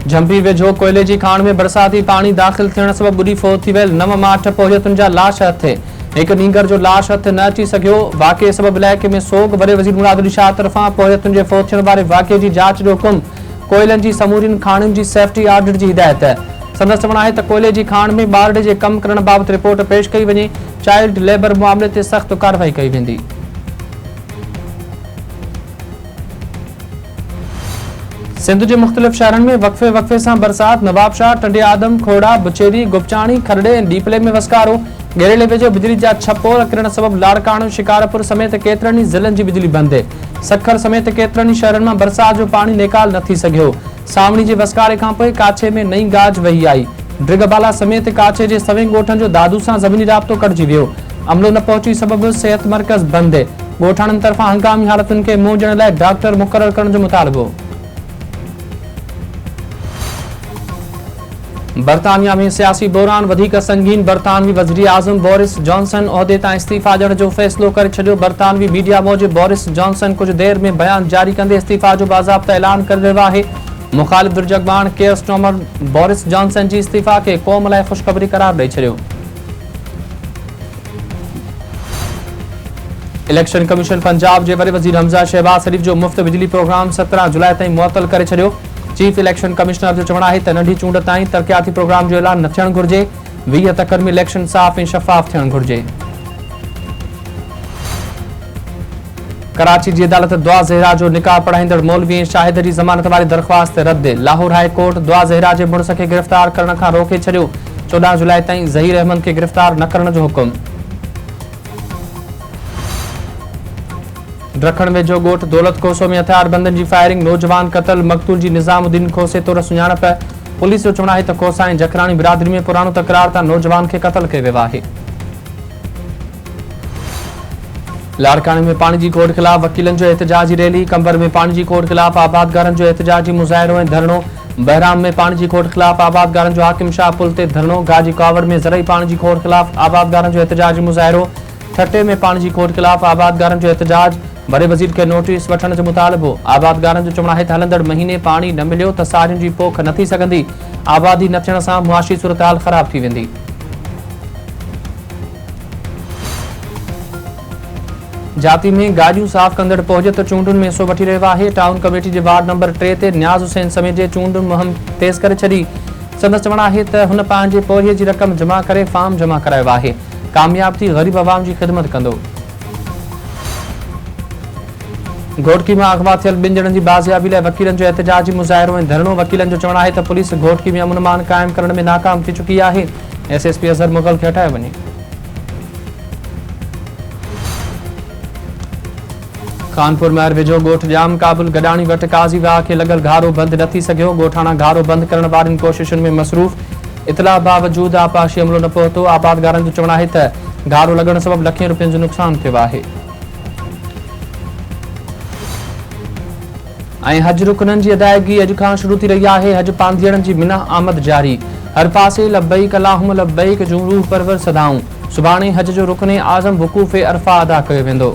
झंपी वेझो कोयले जी खाण में बरसाती पानी दाख़िल थियण सबब बुरी फोत थी वियल 9 मां 8 पहुयतुनि जा लाश हथ। एक नींगर जो लाश हथ न अची सघियो। वाक़े सबब इलाइक़े में सोग। वॾे वज़ीर मुराद अली शाह तरफ़ां पहुयतुनि जे फोत थियण वारे वाक़े जी जांच जो हुकुम। कोयलनि जी समूरियुनि खाणियुनि जी सेफ्टी ऑडिट जी हिदायत। संदसि चवणु आहे त कोयले जी खाण में ॿारड़े जे कम करण बाबति रिपोर्ट पेश कई वञे। चाइल्ड लेबर मामले ते सख़्त कार्रवाई कई वेंदी। सिंध के मुख्तलिफ शहरन में वक्फे से बरसात। नवाबशाह, टंडे आदम, खोड़ा, बुचेरी, गुपचाणी, खरड़े ऐं डीपले में वस्कारो। गेरेले वेझो बिजली जा छप्पो किरण सबब लाड़काणो, शिकारपुर समेत केतरनि ई ज़िलनि जी बिजली बंद। सखर समेत केतरनि ई शहरन में बरसात जो पानी निकाल न थी सघियो। सावणी जे वस्कारे खां पोइ काछे में नई गाज वही आई। ड्रिगबाला समेत काछे जे सवें ॻोठनि जो दादू सां ज़मीनी राब्तो कटिजी वियो। अमलो न पहुची सबब सेहत मर्कज़ बंद। ॻोठाणनि तरफ़ां हंगामी हालतुनि खे मुंहुं ॾियण लाइ डॉक्टर मुक़रर करण जो मुतालबो। बरतानिया में सियासी बहरान वधिक संगीन। बरतानवी वज़ीर आज़म बोरिस जॉनसन उहदे तां इस्तीफ़ा ॾियण जो फ़ैसिलो करे छॾियो। बरतानवी मीडिया मूजिब बोरिस जॉनसन कुछ देर में बयान जारी कंदे इस्तीफ़ा जो बाज़ाब्ता ऐलान करे रहियो आहे। मुखालिफ़ दुर्जगबान केयर स्टॉमर बोरिस जॉनसन जी इस्तीफ़ा के क़ौम लाइ ख़ुशख़बरी करार ॾेई छॾियो। इलेक्शन कमीशन पंजाब के वॾे वज़ीर हमज़ा शहबाज शरीफ जो मुफ़्त बिजली प्रोग्राम 17 जुलाई ताईं मुअत्तल करे छॾियो। चीफ इलेक्शन कमिश्नर जो चवणु आहे त नंढी चूंड ताईं तरक़ियाती प्रोग्राम जो ऐलान न थियणु घुरिजे। 20 तकर में इलेक्शन साफ़ ऐं शफ़ाफ़ थियणु घुरिजे। कराची जी अदालत दुआ ज़हरा जो निकाह पढ़ाईंदड़ मौलवी ऐं शाहिद जी ज़मानत वारी दरख़्वास्त रद्द। लाहौर हाई कोर्ट दुआ ज़हरा जे मुड़स खे गिरफ़्तार करण खां रोके छॾियो। 14 जुलाई ताईं ज़हीर अहमद खे गिरफ़्तार न करण जो हुकुम। ड्रखण वेझो ॻोठ दौलत खोसो में हथियारबंदनि जी फायरिंग। नौजवान क़तल। मक़तूल जी निज़ामुद्दीन खोसे तौर सुञाणप। पुलिस जो चवणु आहे त खोसा ऐं जखराणी बिरादरी में पुराणो तकरार तां नौजवान खे क़तल कयो वियो आहे। लाड़काणे में पाणी जी खोड़ ख़िलाफ़ वकीलनि जो एहतजाजी रैली। कंबर में पाणी जी खोड़ ख़िलाफ़ आबादगारनि जो एहतजाजी मुज़ाहिरो ऐं धरणो। बहराम में पाणी जी खोड़ ख़िलाफ़ आबादगारनि जो हाकिम शाह पुल ते धरणो। गाजी कावड़ में ज़रई पाणी जी खोड़ ख़िलाफ़ आबादगारनि जो एहतजाजी मुज़ाहिरो। ठटे में पाणी जी खोड़ ख़िलाफ़ आबादगारनि जो एहतजाज। वॾे वज़ीर खे नोटिस वठण जो मुतालबो। आबादगारनि जो चवणु आहे त हलंदड़ महीने पाणी न मिलियो त सारियुनि जी पोख न थी सघंदी। आबादी न थियण सां मुआशी सूरतहाल ख़राब थी वेंदी। जाती में गाॾियूं साफ़ कंदड़ पहुजत चूंडुनि में हिसो वठी रहियो आहे। टाउन कमेटी जे वार्ड नंबर 3 ते न्याज़ हुसैन समेत जे चूंडुनि मुहिम तेज़ करे छॾी। संदसि चवणु आहे त हुन पंहिंजे पोरिये जी रक़म जमा करे फार्म जमा करायो आहे। कामयाब थी ग़रीब अवाम जी ख़िदमत कंदो। घोटकी में अगवा थियल 2 ॼणनि जी बाज़ियाबी लाइ वकीलनि जो एहतजाजी मुज़ाहिरो ऐं धरणो। वकीलनि जो चवणु आहे त पुलिस घोटकी में अमन क़ाइम करण में नाकाम थी चुकी आहे। SSP अज़हर मुग़ल खे हटायो वञे। कानपुर में वेझो ॻोठ जाम काबुल गॾाणी वटि काज़ी वाह खे लॻल घारो बंदि न थी सघियो। ॻोठाणा घारो बंदि करण वारनि कोशिशुनि में मसरूफ़। इतला बावजूद आपाशी अमलो न पहुतो। आबादगारनि जो चवणु आहे त घारो लॻण सबब लखें रुपयनि जो नुक़सान थियो आहे। हज रुकननि जी अदायगी अॼु खां शुरू थी रही आहे। हज पांधियड़नि जी मिना आमद जारी। हर पासे लब्बैक अल्लाहुम्मा लब्बैक जूं रूह परवर सदाऊं। सुभाणे हज जो रुकने आज़म वक़ूफ़े अरफा अदा कयो वेंदो।